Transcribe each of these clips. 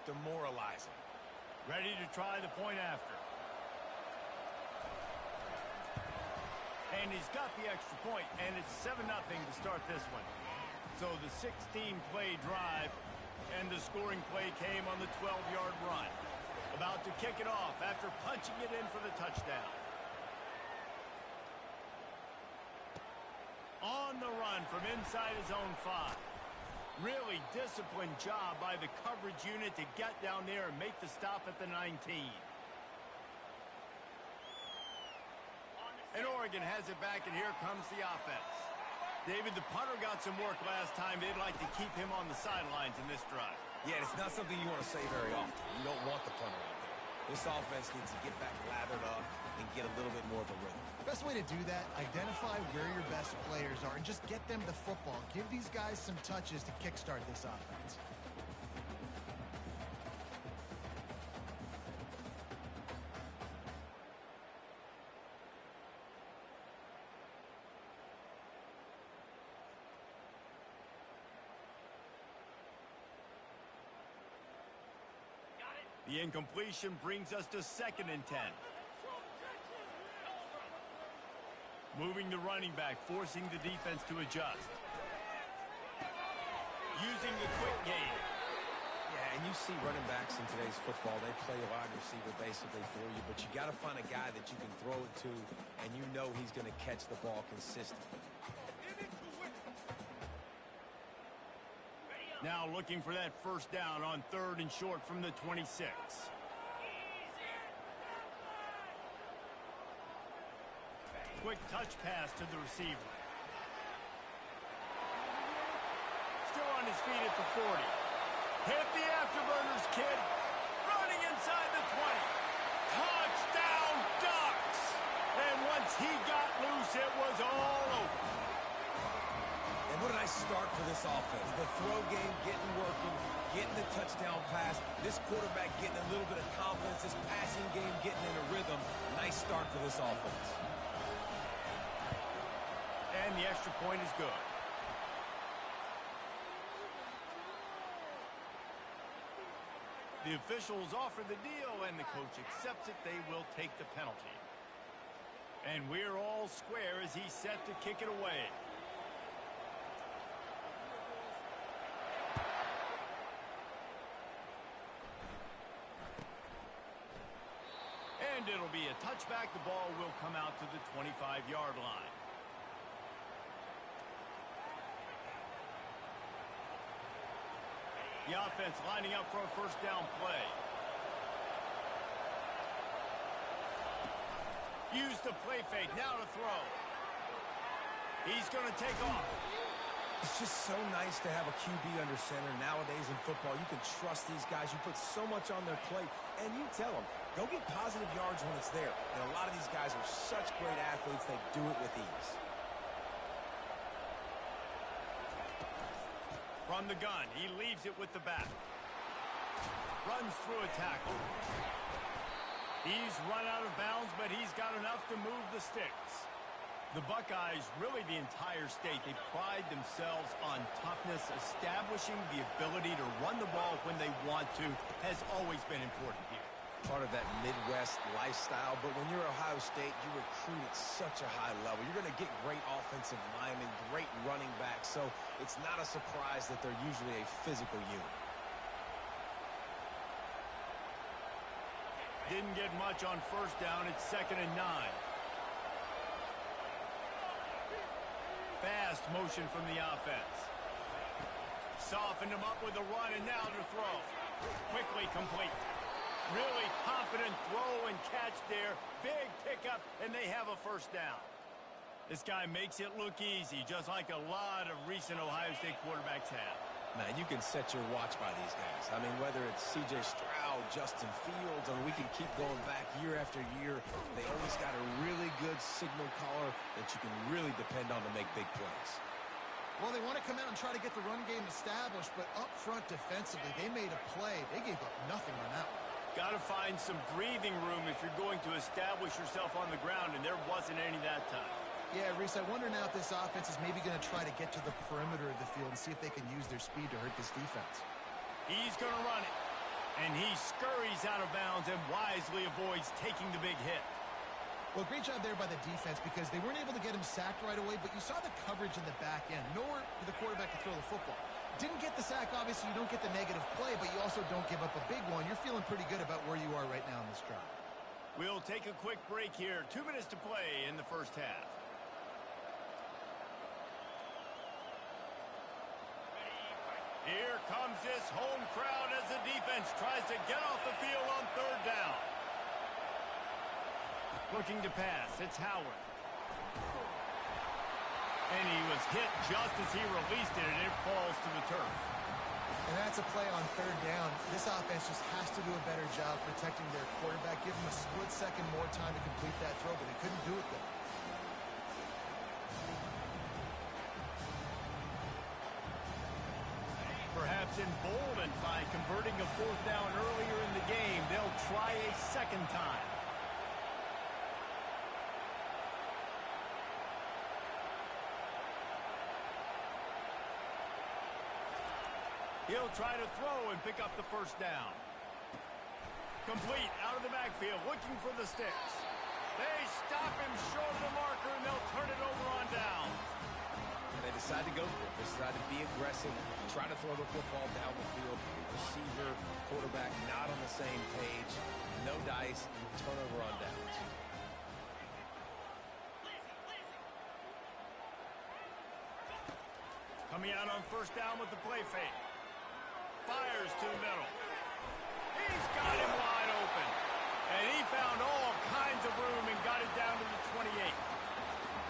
demoralizing. Ready to try the point after. And he's got the extra point, and it's 7-0 to start this one. So the 16-play drive, and the scoring play came on the 12-yard run. About to kick it off after punching it in for the touchdown. On the run from inside his own 5. Really disciplined job by the coverage unit to get down there and make the stop at the 19. And Oregon has it back, and here comes the offense. David, the punter got some work last time. They'd like to keep him on the sidelines in this drive. Yeah, it's not something you want to say very often. You don't want the punter out there. This offense needs to get back lathered up and get a little bit more of a rhythm. The best way to do that, identify where your best players are and just get them the football. Give these guys some touches to kickstart this offense. The incompletion brings us to 2nd and 10. Moving the running back, forcing the defense to adjust. Using the quick game. Yeah, and you see running backs in today's football, they play a wide receiver basically for you, but you got to find a guy that you can throw it to, and you know he's going to catch the ball consistently. Now looking for that first down on 3rd and short from the 26. Quick touch pass to the receiver. Still on his feet at the 40. Hit the afterburners, kid. Running inside the 20. Touchdown, Ducks! And once he got loose, it was all over. And what a nice start for this offense. The throw game getting working, getting the touchdown pass. This quarterback getting a little bit of confidence. This passing game getting in a rhythm. Nice start for this offense. And the extra point is good. The officials offer the deal, and the coach accepts it. They will take the penalty. And we're all square as he's set to kick it away. And it'll be a touchback. The ball will come out to the 25-yard line. The offense lining up for a first down play. Use the play fake. Now to throw. He's going to take off. It's just so nice to have a QB under center nowadays in football. You can trust these guys. You put so much on their plate, and you tell them, go get positive yards when it's there. And a lot of these guys are such great athletes, they do it with ease. From the gun, he leaves it with the back. Runs through a tackle. He's run out of bounds, but he's got enough to move the sticks. The Buckeyes, really the entire state, they pride themselves on toughness. Establishing the ability to run the ball when they want to has always been important here. Part of that Midwest lifestyle, but when you're Ohio State, you recruit at such a high level. You're going to get great offensive linemen, great running backs, so it's not a surprise that they're usually a physical unit. Didn't get much on first down. It's 2nd and 9. Fast motion from the offense. Softened him up with a run, and now to throw. Quickly complete. Really confident throw and catch there. Big pickup, and they have a first down. This guy makes it look easy, just like a lot of recent Ohio State quarterbacks have. Man, you can set your watch by these guys. I mean, whether it's C.J. Stroud, Justin Fields, or we can keep going back year after year, they always got a really good signal caller that you can really depend on to make big plays. Well, they want to come out and try to get the run game established, but up front defensively, they made a play. They gave up nothing on that one. Got to find some breathing room if you're going to establish yourself on the ground, and there wasn't any that time. Yeah, Reese, I wonder now if this offense is maybe going to try to get to the perimeter of the field and see if they can use their speed to hurt this defense. He's going to run it, and And he scurries out of bounds and wisely avoids taking the big hit. Well, great job there by the defense because they weren't able to get him sacked right away, but you saw the coverage in the back end. Nowhere for the quarterback to throw the football. Didn't get the sack, obviously you don't get the negative play, but you also don't give up a big one. You're feeling pretty good about where you are right now in this drive. We'll take a quick break here. 2 minutes to play in the first half. Here comes this home crowd as the defense tries to get off the field on third down. Looking to pass, it's Howard. And he was hit just as he released it, and it falls to the turf. And that's a play on third down. This offense just has to do a better job protecting their quarterback. Give him a split second more time to complete that throw, but they couldn't do it there. Perhaps emboldened by converting a fourth down earlier in the game, they'll try a second time. He'll try to throw and pick up the first down. Complete out of the backfield, looking for the sticks. They stop him short of the marker, and they'll turn it over on downs. And they decide to go for it. They decide to be aggressive, try to throw the football down the field. Receiver, quarterback not on the same page. No dice, turnover on downs. Coming out on first down with the play fake. Fires to the middle. He's got him wide open. And he found all kinds of room and got it down to the 28.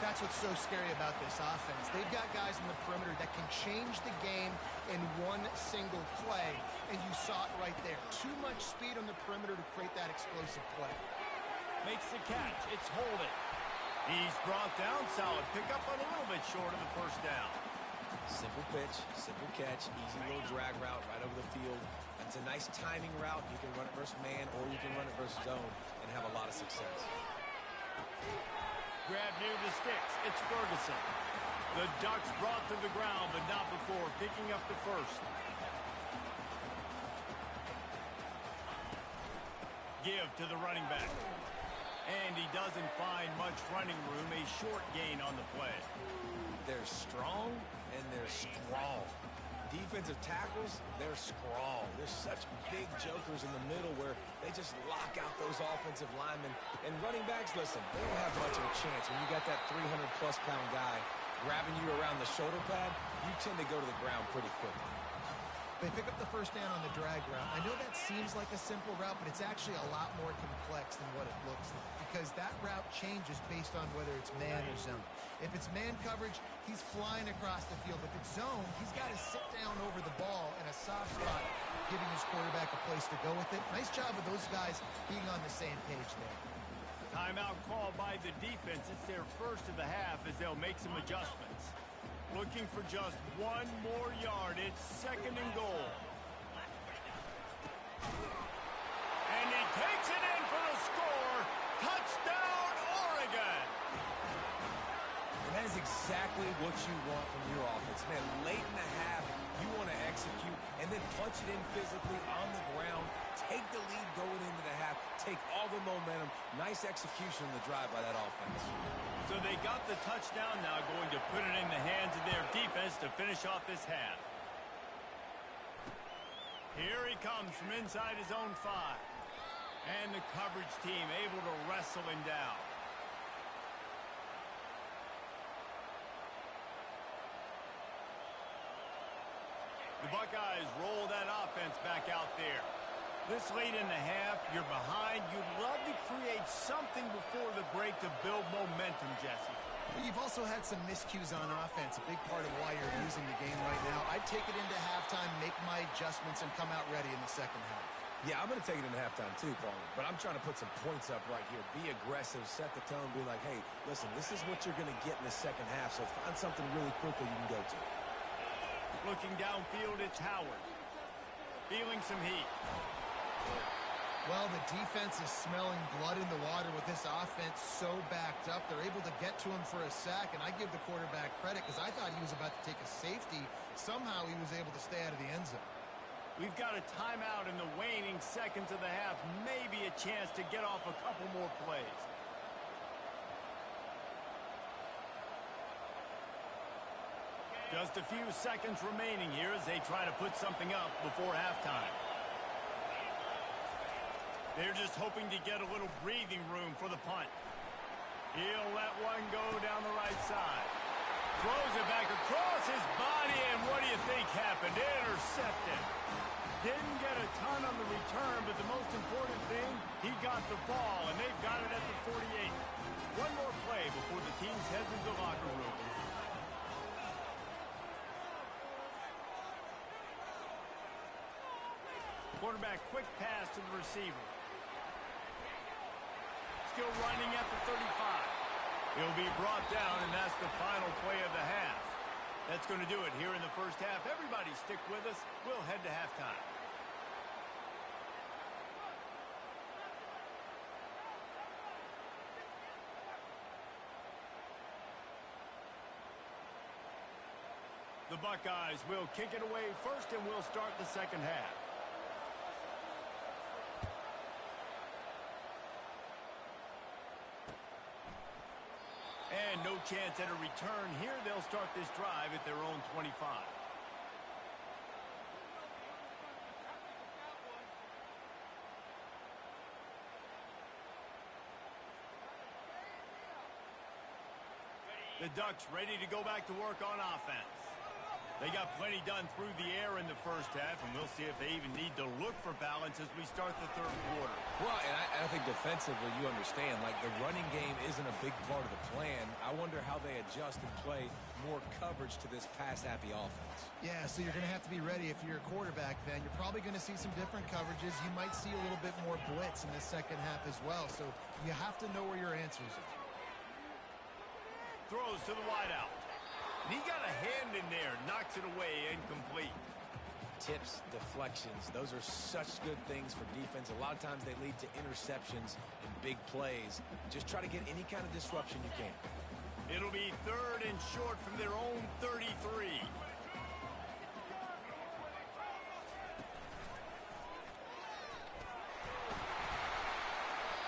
That's what's so scary about this offense. They've got guys in the perimeter that can change the game in one single play, and you saw it right there. Too much speed on the perimeter to create that explosive play. Makes the catch. It's Holden. He's brought down solid. Pick up on a little bit short of the first down. Simple pitch, simple catch, easy little drag route right over the field. It's a nice timing route. You can run it versus man or you can run it versus zone and have a lot of success. Grab near the sticks. It's Ferguson. The Ducks brought to the ground, but not before picking up the first. Give to the running back. And he doesn't find much running room. A short gain on the play. They're strong and they're strong. Defensive tackles, they're strong. They're such big jokers in the middle where they just lock out those offensive linemen. And running backs, listen, they don't have much of a chance. When you got that 300-plus pound guy grabbing you around the shoulder pad, you tend to go to the ground pretty quickly. They pick up the first down on the drag route. I know that seems like a simple route, but it's actually a lot more complex than what it looks like because that route changes based on whether it's man or zone. If it's man coverage, he's flying across the field. If it's zone, he's got to sit down over the ball in a soft spot, giving his quarterback a place to go with it. Nice job of those guys being on the same page there. Timeout called by the defense. It's their first of the half as they'll make some adjustments. Looking for just one more yard. It's second and goal. And he takes it in for the score. Touchdown, Oregon. And that is exactly what you want from your offense. Man, late in the half, you want to execute and then punch it in physically on the ground. Take the lead going into the half. Take all the momentum. Nice execution in the drive by that offense. So they got the touchdown now, going to put it in the hands of their defense to finish off this half. Here he comes from inside his own 5. And the coverage team able to wrestle him down. The Buckeyes roll that offense back out there. This late in the half, you're behind. You'd love to create something before the break to build momentum, Jesse. You've also had some miscues on offense, a big part of why you're losing the game right now. I'd take it into halftime, make my adjustments, and come out ready in the second half. Yeah, I'm going to take it into halftime too, Paul. But I'm trying to put some points up right here. Be aggressive, set the tone, be like, hey, listen, this is what you're going to get in the second half, so find something really quickly you can go to. Looking downfield, it's Howard. Feeling some heat. Well, the defense is smelling blood in the water with this offense so backed up. They're able to get to him for a sack, and I give the quarterback credit because I thought he was about to take a safety. Somehow he was able to stay out of the end zone. We've got a timeout in the waning seconds of the half, maybe a chance to get off a couple more plays. Just a few seconds remaining here as they try to put something up before halftime. They're just hoping to get a little breathing room for the punt. He'll let one go down the right side. Throws it back across his body, and what do you think happened? Intercepted. Didn't get a ton on the return, but the most important thing, he got the ball, and they've got it at the 48. One more play before the teams head to the locker room. Quarterback, quick pass to the receiver. Still running at the 35. He'll be brought down, and that's the final play of the half. That's going to do it here in the first half. Everybody stick with us. We'll head to halftime. The Buckeyes will kick it away first, and we'll start the second half. And no chance at a return here. They'll start this drive at their own 25. The Ducks ready to go back to work on offense. They got plenty done through the air in the first half, and we'll see if they even need to look for balance as we start the third quarter. Well, and I think defensively, you understand, like the running game isn't a big part of the plan. I wonder how they adjust and play more coverage to this pass-happy offense. Yeah, so you're going to have to be ready if you're a quarterback then. You're probably going to see some different coverages. You might see a little bit more blitz in the second half as well, so you have to know where your answers are. Throws to the wideout. And he got a hand in there, knocks it away, incomplete. Tips, deflections, those are such good things for defense. A lot of times they lead to interceptions and big plays. Just try to get any kind of disruption you can. It'll be third and short from their own 33.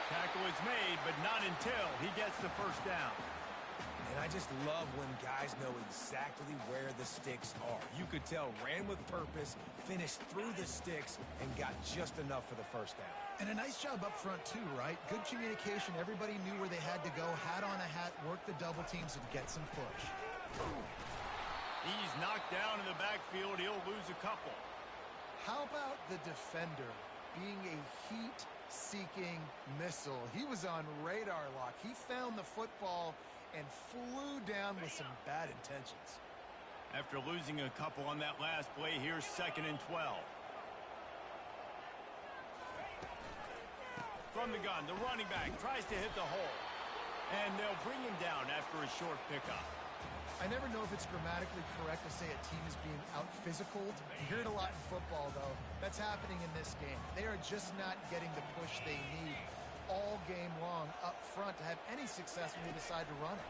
Tackle is made, but not until he gets the first down. And I just love when guys know exactly where the sticks are. You could tell ran with purpose, finished through the sticks, and got just enough for the first down. And a nice job up front too, right? Good communication. Everybody knew where they had to go, hat on a hat, work the double teams, and get some push. He's knocked down in the backfield. He'll lose a couple. How about the defender being a heat-seeking missile? He was on radar lock. He found the football and flew down with some bad intentions. After losing a couple on that last play, here's 2nd and 12. From the gun, the running back tries to hit the hole. And they'll bring him down after a short pickup. I never know if it's grammatically correct to say a team is being out-physicaled. You hear it a lot in football, though. That's happening in this game. They are just not getting the push they need all game long up front to have any success when they decide to run it.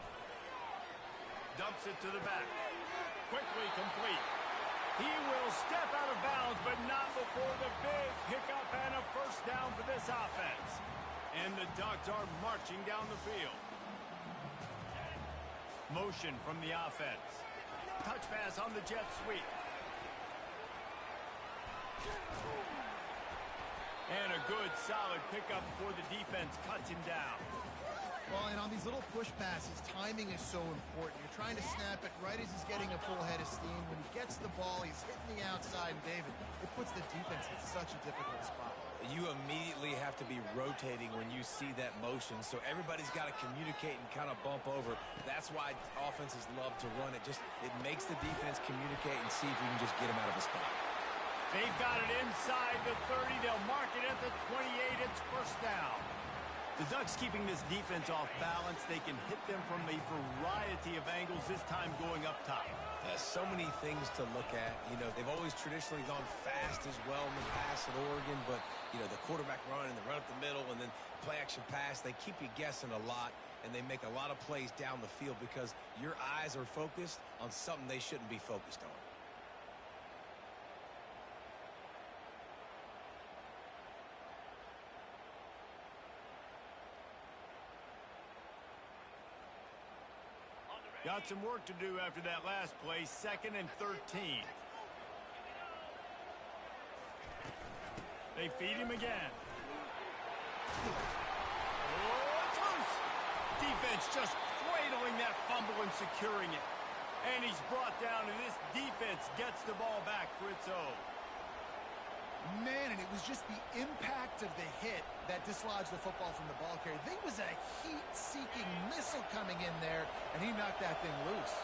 Dumps it to the back. Quickly complete. He will step out of bounds, but not before the big pickup and a first down for this offense. And the Ducks are marching down the field. Motion from the offense. Touch pass on the jet sweep. And a good, solid pickup before the defense cuts him down. Well, and on these little push passes, timing is so important. You're trying to snap it right as he's getting a full head of steam. When he gets the ball, he's hitting the outside, and David, it puts the defense in such a difficult spot. You immediately have to be rotating when you see that motion, so everybody's got to communicate and kind of bump over. That's why offenses love to run it. It makes the defense communicate and see if we can just get him out of a spot. They've got it inside the 30. They'll mark it at the 28. It's first down. The Ducks keeping this defense off balance. They can hit them from a variety of angles, this time going up top. So many things to look at. You know, they've always traditionally gone fast as well in the past at Oregon, but, you know, the quarterback run and the run up the middle and then play action pass, they keep you guessing a lot, and they make a lot of plays down the field because your eyes are focused on something they shouldn't be focused on. Got some work to do after that last play, 2nd and 13. They feed him again. Oh, it's loose. Defense just cradling that fumble and securing it. And he's brought down, and this defense gets the ball back for its own. Man, and it was just the impact of the hit that dislodged the football from the ball carrier. There was a heat-seeking missile coming in there, and he knocked that thing loose.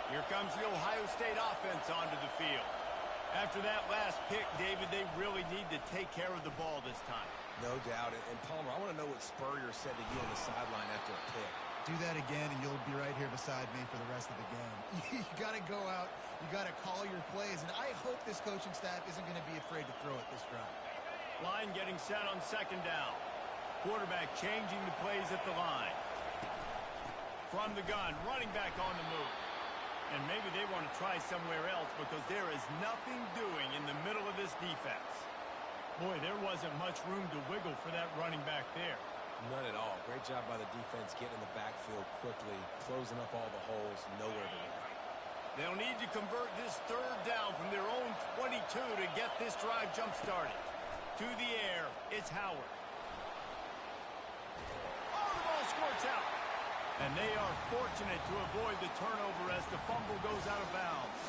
Here comes the Ohio State offense onto the field. After that last pick, David, they really need to take care of the ball this time. No doubt. And Palmer, I want to know what Spurrier said to you on the sideline after a pick. Do that again, and you'll be right here beside me for the rest of the game. You got to go out. You got to call your plays, and I hope this coaching staff isn't going to be afraid to throw it this drive. Line getting set on 2nd down. Quarterback changing the plays at the line. From the gun, running back on the move. And maybe they want to try somewhere else because there is nothing doing in the middle of this defense. Boy, there wasn't much room to wiggle for that running back there. None at all. Great job by the defense getting in the backfield quickly, closing up all the holes, nowhere to run. They'll need to convert this 3rd down from their own 22 to get this drive jump-started. To the air, it's Howard. Oh, the ball squirts out. And they are fortunate to avoid the turnover as the fumble goes out of bounds.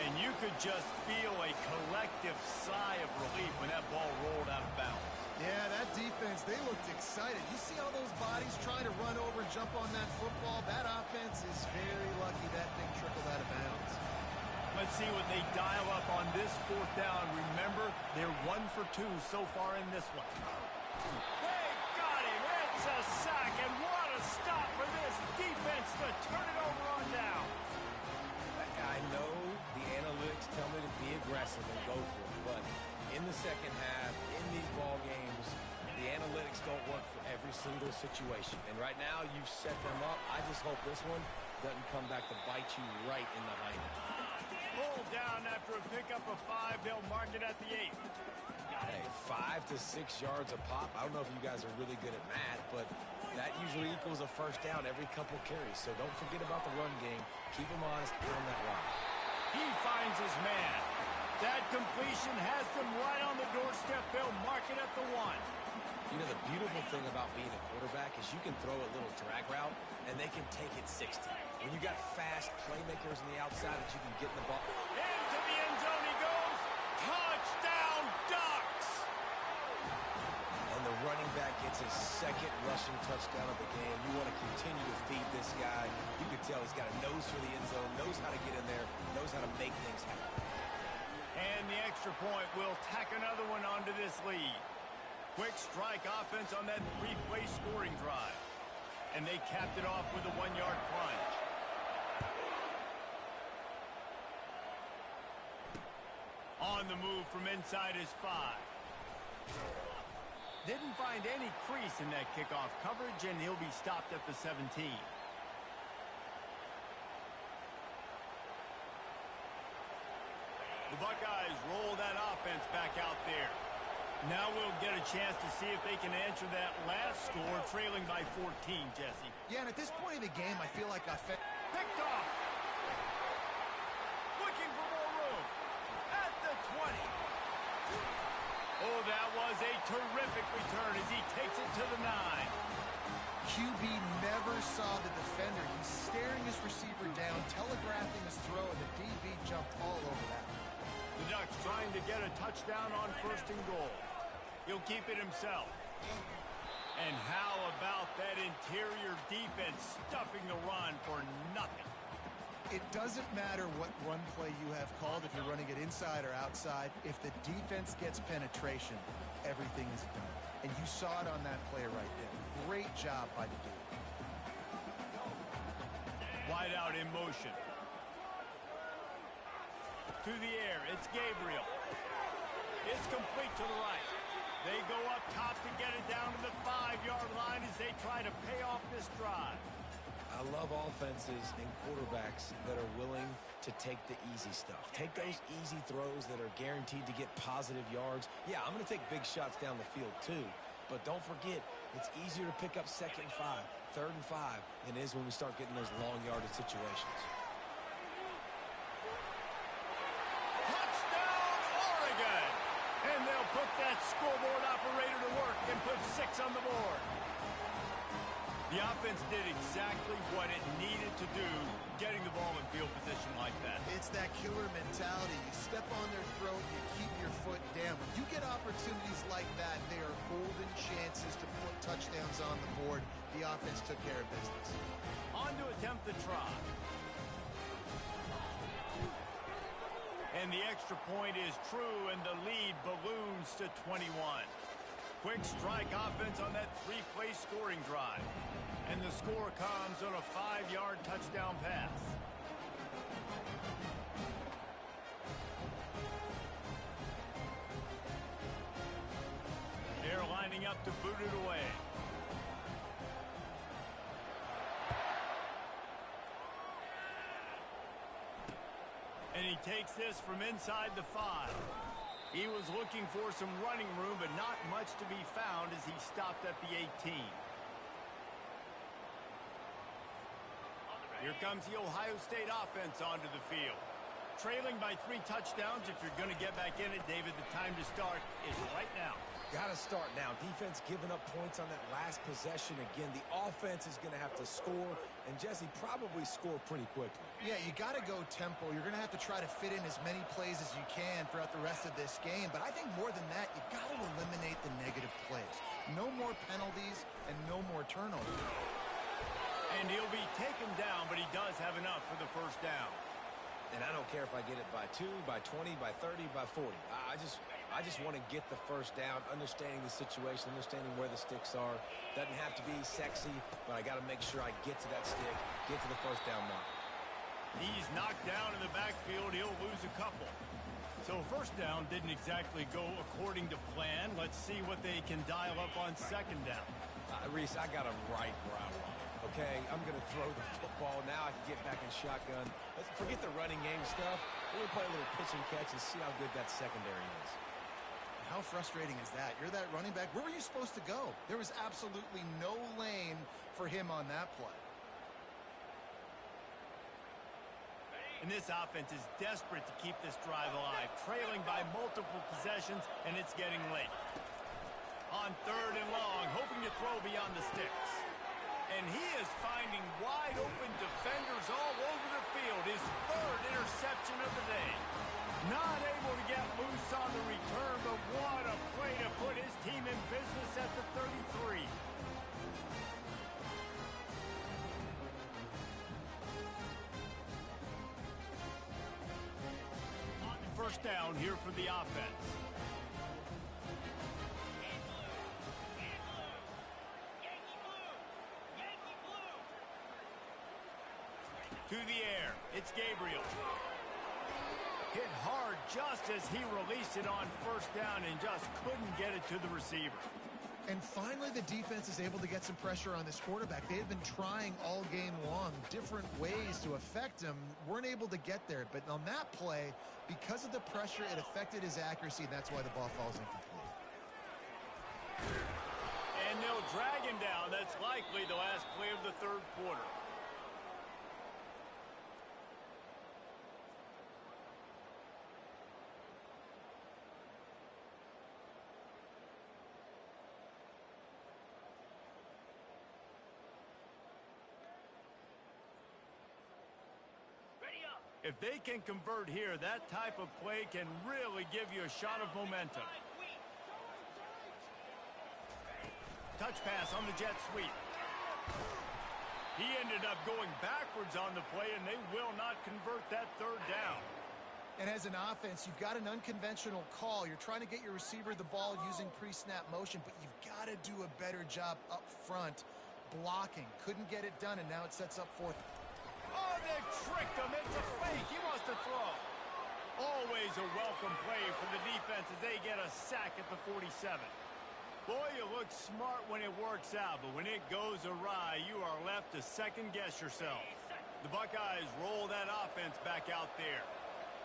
And you could just feel a collective sigh of relief when that ball rolled out of bounds. Yeah, that defense, they looked excited. You see all those bodies trying to run over and jump on that football? That offense is very lucky that thing trickled out of bounds. Let's see what they dial up on this 4th down. Remember, they're 1 for 2 so far in this one. They got him. It's a sack, and what a stop for this defense to turn it over on down. I know the analytics tell me to be aggressive and go for it, but in the second half, in these ball games, the analytics don't work for every single situation. And right now, you've set them up. I just hope this one doesn't come back to bite you right in the hind end. Pulled down after a pickup of 5. They'll mark it at the 8. Hey, 5 to 6 yards a pop. I don't know if you guys are really good at math, but that usually equals a 1st down every couple carries. So don't forget about the run game. Keep them honest, get on that line. He finds his man. That completion has them right on the doorstep. They'll mark it at the 1. You know, the beautiful thing about being a quarterback is you can throw a little drag route, and they can take it 60. When you got fast playmakers on the outside that you can get in the ball. Into the end zone he goes. Touchdown, Ducks! And the running back gets his 2nd rushing touchdown of the game. You want to continue to feed this guy. You can tell he's got a nose for the end zone, knows how to get in there, knows how to make things happen. And the extra point will tack another one onto this lead. Quick strike offense on that 3-play scoring drive. And they capped it off with a 1-yard plunge. On the move from inside his 5. Didn't find any crease in that kickoff coverage, and he'll be stopped at the 17. The Buckeyes roll that offense back out there. Now we'll get a chance to see if they can answer that last score, trailing by 14, Jesse. Yeah, and at this point in the game, I feel like Picked off. Looking for more room. At the 20. Oh, that was a terrific return as he takes it to the 9. QB never saw the defender. He's staring his receiver down, telegraphing his throw, and the DB jumped all over that. The Ducks trying to get a touchdown on 1st and goal. He'll keep it himself. And how about that interior defense stuffing the run for nothing? It doesn't matter what run play you have called, if you're running it inside or outside. If the defense gets penetration, everything is done. And you saw it on that play right there. Great job by the dude. Wide out in motion. To the air, it's Gabriel. It's complete to the right. They go up top to get it down to the 5-yard line as they try to pay off this drive. I love offenses and quarterbacks that are willing to take the easy stuff. Take those easy throws that are guaranteed to get positive yards. Yeah, I'm going to take big shots down the field too, But don't forget, it's easier to pick up 2nd and 5, 3rd and 5 than it is when we start getting those long yardage situations. Touchdown, Oregon! And they'll put that scoreboard operator to work and put 6 on the board. The offense did exactly what it needed to do, getting the ball in field position like that. It's that killer mentality. You step on their throat, you keep your foot down. When you get opportunities like that, they are golden chances to put touchdowns on the board. The offense took care of business. On to attempt the try. And the extra point is true, and the lead balloons to 21. Quick strike offense on that 3-play scoring drive. And the score comes on a 5-yard touchdown pass. They're lining up to boot it away. And he takes this from inside the 5. He was looking for some running room, but not much to be found as he stopped at the 18. Here comes the Ohio State offense onto the field. Trailing by 3 touchdowns. If you're going to get back in it, David, the time to start is right now. Got to start now. Defense giving up points on that last possession. Again, the offense is going to have to score, and Jesse probably score pretty quickly. Yeah, you got to go tempo. You're going to have to try to fit in as many plays as you can throughout the rest of this game. But I think more than that, you got to eliminate the negative plays. No more penalties and no more turnovers. And he'll be taken down, but he does have enough for the first down. And I don't care if I get it by 2, by 20, by 30, by 40. I just want to get the first down, understanding the situation, understanding where the sticks are. Doesn't have to be sexy, but I got to make sure I get to that stick, get to the first down mark. He's knocked down in the backfield. He'll lose a couple. So first down didn't exactly go according to plan. Let's see what they can dial up on 2nd down. Reese, I got him right where I want it. Okay, I'm going to throw the football. Now I can get back in shotgun. Let's forget the running game stuff. We're going to play a little pitch and catch and see how good that secondary is. How frustrating is that? You're that running back. Where were you supposed to go? There was absolutely no lane for him on that play. And this offense is desperate to keep this drive alive, trailing by multiple possessions, and it's getting late. On 3rd and long, hoping to throw beyond the sticks. And he is finding wide-open defenders all over the field. His 3rd interception of the day. Not able to get loose on the return, but what a play to put his team in business at the 33. First down here for the offense. To the air, it's Gabriel. Hit hard just as he released it on first down and just couldn't get it to the receiver. And finally, the defense is able to get some pressure on this quarterback. They had been trying all game long different ways to affect him. Weren't able to get there. But on that play, because of the pressure, it affected his accuracy, and that's why the ball falls incomplete. And they'll drag him down. That's likely the last play of the 3rd quarter. If they can convert here, that type of play can really give you a shot of momentum. Touch pass on the jet sweep. He ended up going backwards on the play, and they will not convert that 3rd down. And as an offense, you've got an unconventional call. You're trying to get your receiver the ball using pre-snap motion, but you've got to do a better job up front blocking. Couldn't get it done, and now it sets up 4th. Oh, they tricked him. It's a fake. He wants to throw. Always a welcome play for the defense as they get a sack at the 47. Boy, you look smart when it works out, but when it goes awry, you are left to second-guess yourself. The Buckeyes roll that offense back out there.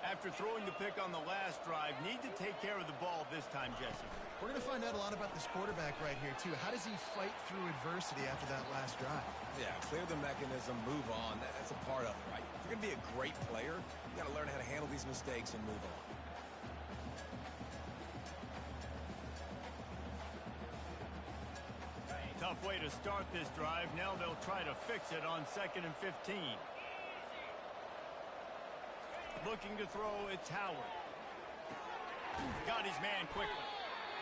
After throwing the pick on the last drive, need to take care of the ball this time, Jesse. We're going to find out a lot about this quarterback right here, too. How does he fight through adversity after that last drive? Yeah, clear the mechanism, move on. That's a part of it, right? If you're going to be a great player, you got to learn how to handle these mistakes and move on. Tough way to start this drive. Now they'll try to fix it on 2nd and 15. Looking to throw, it's Howard. Got his man quickly.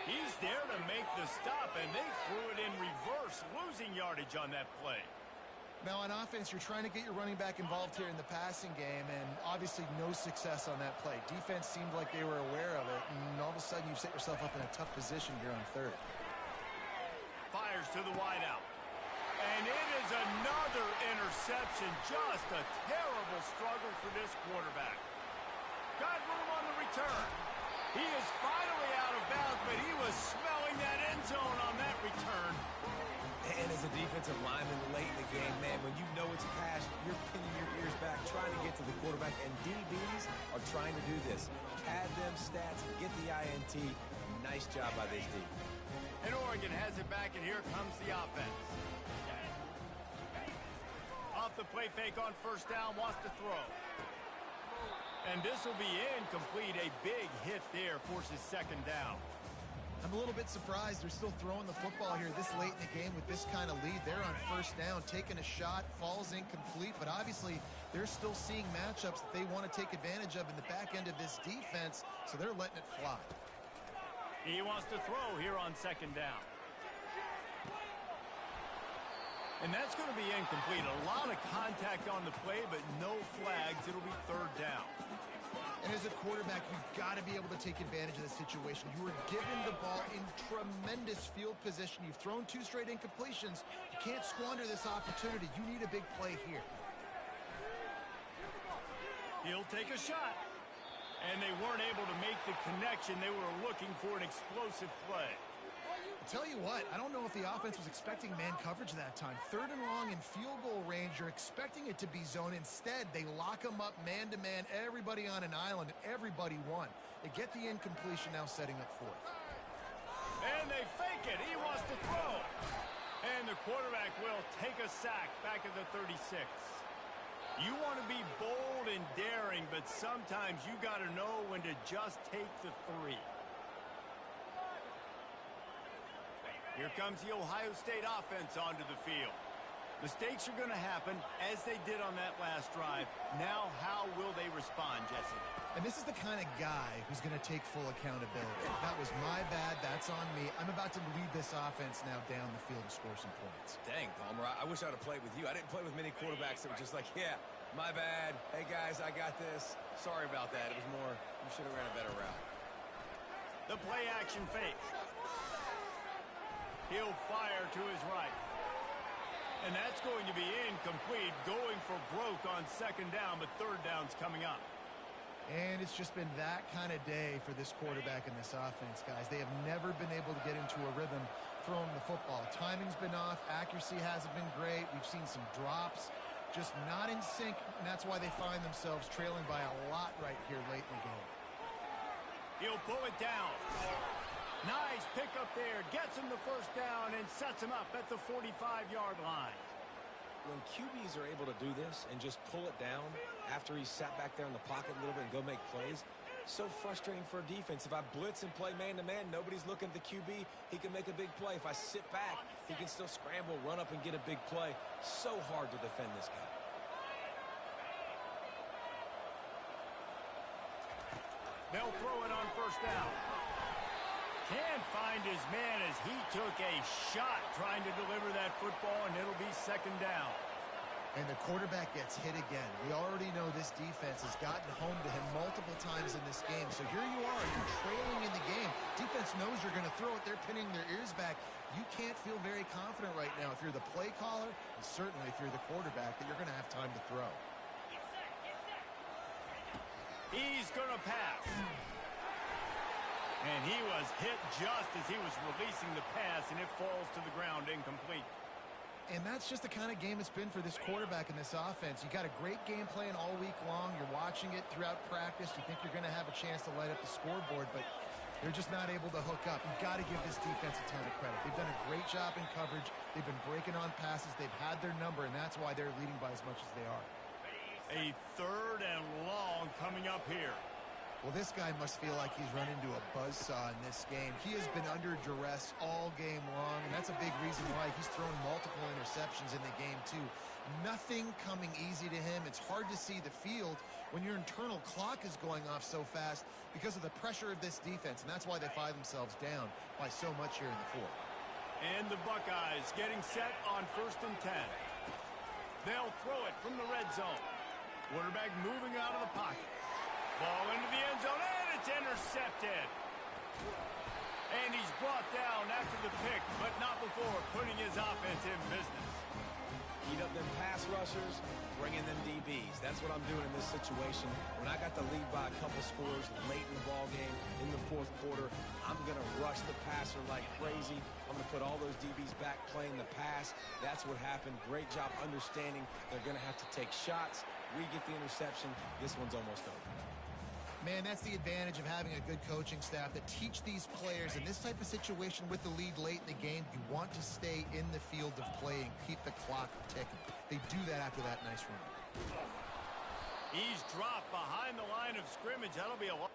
He's there to make the stop, and they threw it in reverse, losing yardage on that play. Now, on offense, you're trying to get your running back involved here in the passing game, and obviously no success on that play. Defense seemed like they were aware of it, and all of a sudden you've set yourself up in a tough position here on 3rd. Fires to the wideout. And it is another interception. Just a terrible struggle for this quarterback. Got room on the return. He is finally out of bounds, but he was smelling that end zone on that return. And as a defensive lineman late in the game, man, when you know it's past, you're pinning your ears back, trying to get to the quarterback, and DBs are trying to do this. Pad them stats, get the INT. Nice job by this D. And Oregon has it back, and here comes the offense. Off the play fake on 1st down, wants to throw. And this will be incomplete. A big hit there forces 2nd down. I'm a little bit surprised they're still throwing the football here this late in the game with this kind of lead. They're on 1st down, taking a shot, falls incomplete, but obviously they're still seeing matchups that they want to take advantage of in the back end of this defense, so they're letting it fly. He wants to throw here on 2nd down. And that's going to be incomplete. A lot of contact on the play, but no flags. It'll be 3rd down. And as a quarterback, you've got to be able to take advantage of the situation. You were given the ball in tremendous field position. You've thrown 2 straight incompletions. You can't squander this opportunity. You need a big play here. He'll take a shot. And they weren't able to make the connection. They were looking for an explosive play. I'll tell you what, I don't know if the offense was expecting man coverage that time. 3rd and long in field goal range, you're expecting it to be zone. Instead, they lock them up man-to-man, everybody on an island, and everybody won. They get the incompletion, now setting up 4th. And they fake it. He wants to throw. And the quarterback will take a sack back at the 36. You want to be bold and daring, but sometimes you got to know when to just take the 3. Here comes the Ohio State offense onto the field. Mistakes are going to happen, as they did on that last drive. Now, how will they respond, Jesse? And this is the kind of guy who's going to take full accountability. That was my bad. That's on me. I'm about to lead this offense now down the field and score some points. Dang, Palmer, I wish I would have played with you. I didn't play with many quarterbacks that were just like, yeah, my bad. Hey, guys, I got this. Sorry about that. It was more, you should have ran a better route. The play action fake. He'll fire to his right. And that's going to be incomplete, going for broke on 2nd down, but 3rd down's coming up. And it's just been that kind of day for this quarterback and this offense, guys. They have never been able to get into a rhythm throwing the football. Timing's been off. Accuracy hasn't been great. We've seen some drops, just not in sync, and that's why they find themselves trailing by a lot right here late in the game. He'll pull it down. Nice pickup there. Gets him the 1st down and sets him up at the 45-yard line. When QBs are able to do this and just pull it down after he's sat back there in the pocket a little bit and go make plays, so frustrating for a defense. If I blitz and play man-to-man, nobody's looking at the QB. He can make a big play. If I sit back, he can still scramble, run up, and get a big play. So hard to defend this guy. They'll throw it on 1st down. Can't find his man as he took a shot trying to deliver that football, and it'll be 2nd down. And the quarterback gets hit again. We already know this defense has gotten home to him multiple times in this game. So here you are, you're trailing in the game. Defense knows you're going to throw it. They're pinning their ears back. You can't feel very confident right now if you're the play caller, and certainly if you're the quarterback, that you're going to have time to throw. He's going to pass. And he was hit just as he was releasing the pass, and it falls to the ground incomplete. And that's just the kind of game it's been for this quarterback and this offense. You got a great game plan all week long. You're watching it throughout practice. You think you're going to have a chance to light up the scoreboard, but they're just not able to hook up. You've got to give this defense a ton of credit. They've done a great job in coverage. They've been breaking on passes. They've had their number, and that's why they're leading by as much as they are. A 3rd and long coming up here. Well, this guy must feel like he's run into a buzzsaw in this game. He has been under duress all game long, and that's a big reason why he's thrown multiple interceptions in the game, too. Nothing coming easy to him. It's hard to see the field when your internal clock is going off so fast because of the pressure of this defense, and that's why they find themselves down by so much here in the 4th. And the Buckeyes getting set on 1st and 10. They'll throw it from the red zone. Quarterback moving out of the pocket. Ball into the end zone, and it's intercepted. And he's brought down after the pick, but not before putting his offense in business. Eat up them pass rushers, bring in them DBs. That's what I'm doing in this situation. When I got the lead by a couple scores late in the ball game in the 4th quarter, I'm going to rush the passer like crazy. I'm going to put all those DBs back playing the pass. That's what happened. Great job understanding they're going to have to take shots. We get the interception. This one's almost over. Man, that's the advantage of having a good coaching staff that teach these players in this type of situation with the lead late in the game. You want to stay in the field of play and keep the clock ticking. They do that after that nice run. He's dropped behind the line of scrimmage. That'll be a lot.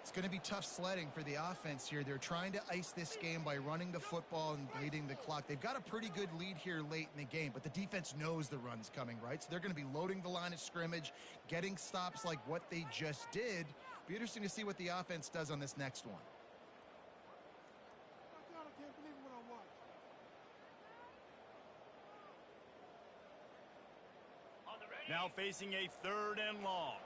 It's going to be tough sledding for the offense here. They're trying to ice this game by running the football and bleeding the clock. They've got a pretty good lead here late in the game, but the defense knows the run's coming, right? So they're going to be loading the line of scrimmage, getting stops like what they just did. Be interesting to see what the offense does on this next one. Now facing a 3rd and long.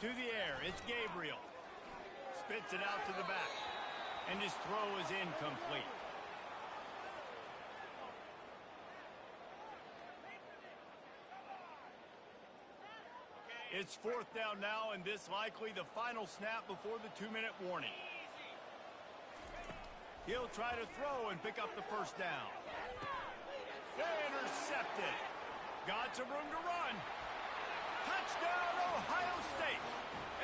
To the air, it's Gabriel. Spits it out to the back. And his throw is incomplete. It's 4th down now, and this likely the final snap before the 2-minute warning. He'll try to throw and pick up the 1st down. Intercepted. Got some room to run. Touchdown, Ohio State.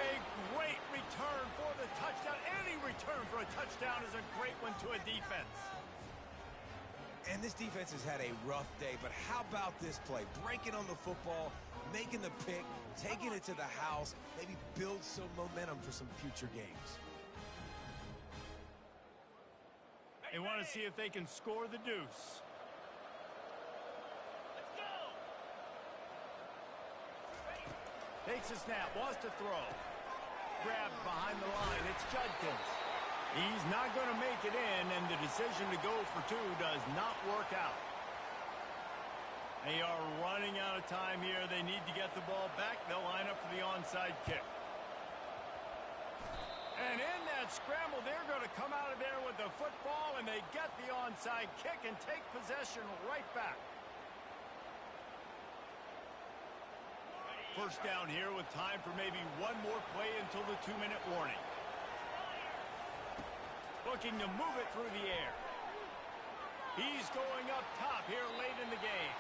A great return for the touchdown. Any return for a touchdown is a great one to a defense. And this defense has had a rough day, but how about this play? Breaking on the football, making the pick, taking it to the house, maybe build some momentum for some future games. They want to see if they can score the deuce. Takes a snap, wants to throw. Grabbed behind the line, it's Judkins. He's not going to make it in, and the decision to go for 2 does not work out. They are running out of time here. They need to get the ball back. They'll line up for the onside kick. And in that scramble, they're going to come out of there with the football, and they get the onside kick and take possession right back. 1st down here with time for maybe one more play until the 2-minute warning. Looking to move it through the air. He's going up top here late in the game.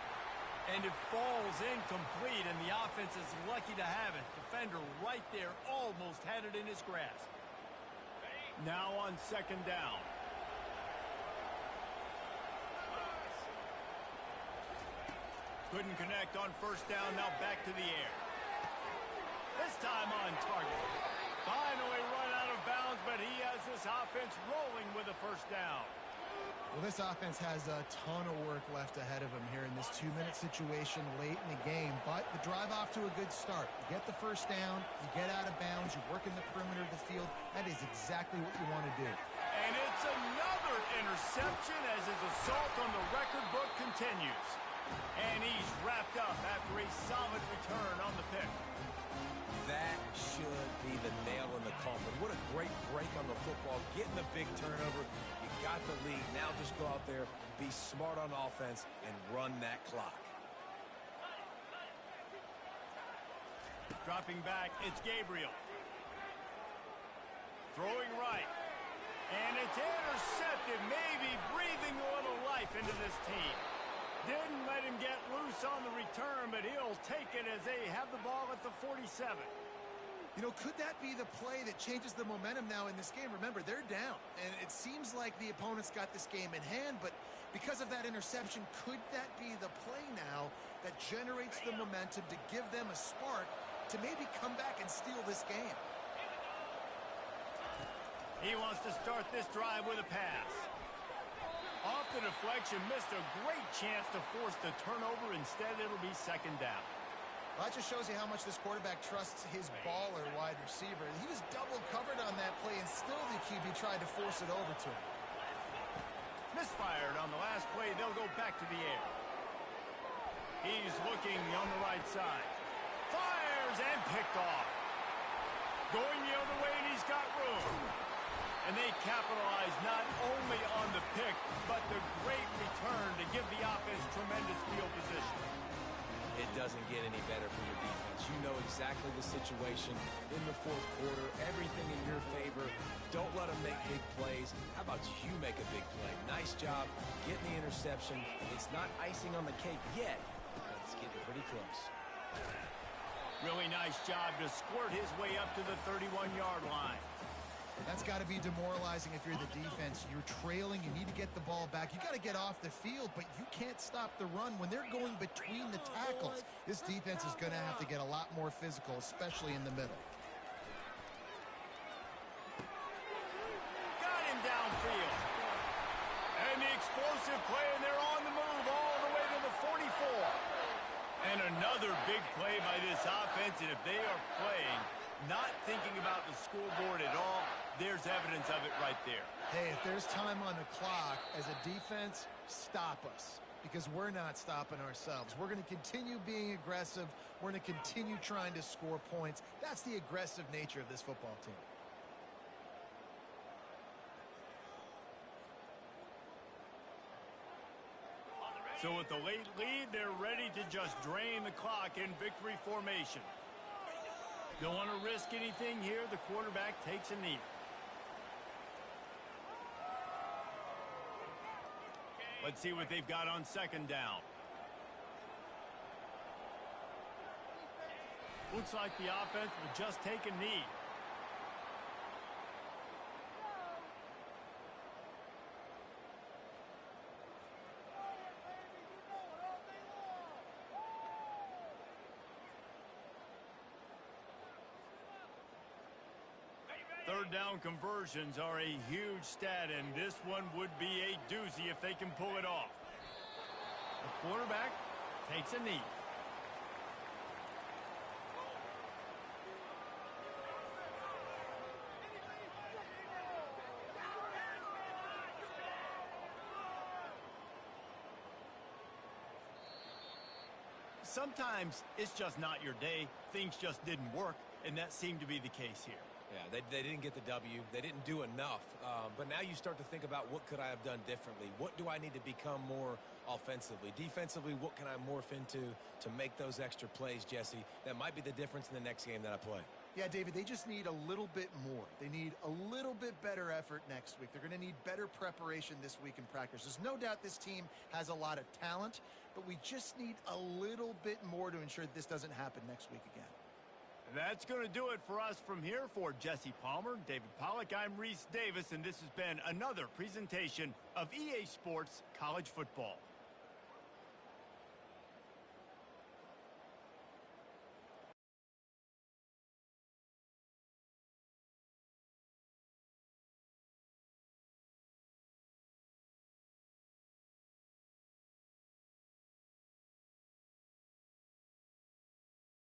And it falls incomplete, and the offense is lucky to have it. Defender right there almost had it in his grasp. Now on 2nd down. Couldn't connect on 1st down, now back to the air. This time on target. Finally run out of bounds, but he has this offense rolling first down. Well, this offense has a ton of work left ahead of them here in this 2-minute situation late in the game, but the drive off to a good start. You get the first down, you get out of bounds, you work in the perimeter of the field. That is exactly what you want to do. And it's another interception as his assault on the record book continues. And he's wrapped up after a solid return on the pick. That should be the nail in the coffin. What a great break on the football. Getting the big turnover. You got the lead. Now just go out there, be smart on offense, and run that clock. Dropping back, it's Gabriel. Throwing right. And it's intercepted, maybe breathing a little life into this team. Didn't let him get loose on the return, but he'll take it as they have the ball at the 47. You know, could that be the play that changes the momentum now in this game? Remember, they're down, and it seems like the opponent's got this game in hand, but because of that interception, could that be the play now that generates the momentum to give them a spark to maybe come back and steal this game? He wants to start this drive with a pass. Off the deflection, missed a great chance to force the turnover. Instead, it'll be second down. Well, that just shows you how much this quarterback trusts his baller wide receiver. He was double covered on that play, and still the QB tried to force it over to him. Misfired on the last play. They'll go back to the air. He's looking on the right side. Fires and picked off. Going the other way, and he's got room. And they capitalize not only on the pick, but the great return to give the offense tremendous field position. It doesn't get any better for your defense. You know exactly the situation in the fourth quarter. Everything in your favor. Don't let them make big plays. How about you make a big play? Nice job getting the interception. It's not icing on the cake yet, but it's getting pretty close. Really nice job to squirt his way up to the 31-yard line. That's got to be demoralizing if you're the defense. You're trailing. You need to get the ball back. You got to get off the field, but you can't stop the run. When they're going between the tackles, this defense is going to have to get a lot more physical, especially in the middle. Got him downfield. And the explosive play, and they're on the move all the way to the 44. And another big play by this offense, and if they are playing not thinking about the scoreboard at all, there's evidence of it right there. Hey, if there's time on the clock, as a defense, stop us. Because we're not stopping ourselves. We're going to continue being aggressive. We're going to continue trying to score points. That's the aggressive nature of this football team. So with the late lead, they're ready to just drain the clock in victory formation. Don't want to risk anything here. The quarterback takes a knee. Let's see what they've got on second down. Looks like the offense will just take a knee. Third down conversions are a huge stat, and this one would be a doozy if they can pull it off. The quarterback takes a knee. Sometimes it's just not your day. Things just didn't work, and that seemed to be the case here. Yeah, they didn't get the W. They didn't do enough. But now you start to think about what could I have done differently? What do I need to become more offensively? Defensively, what can I morph into to make those extra plays, Jesse? That might be the difference in the next game that I play. Yeah, David, they just need a little bit more. They need a little bit better effort next week. They're going to need better preparation this week in practice. There's no doubt this team has a lot of talent, but we just need a little bit more to ensure that this doesn't happen next week again. That's going to do it for us from here. For Jesse Palmer, David Pollack, I'm Reese Davis, and this has been another presentation of EA Sports College Football.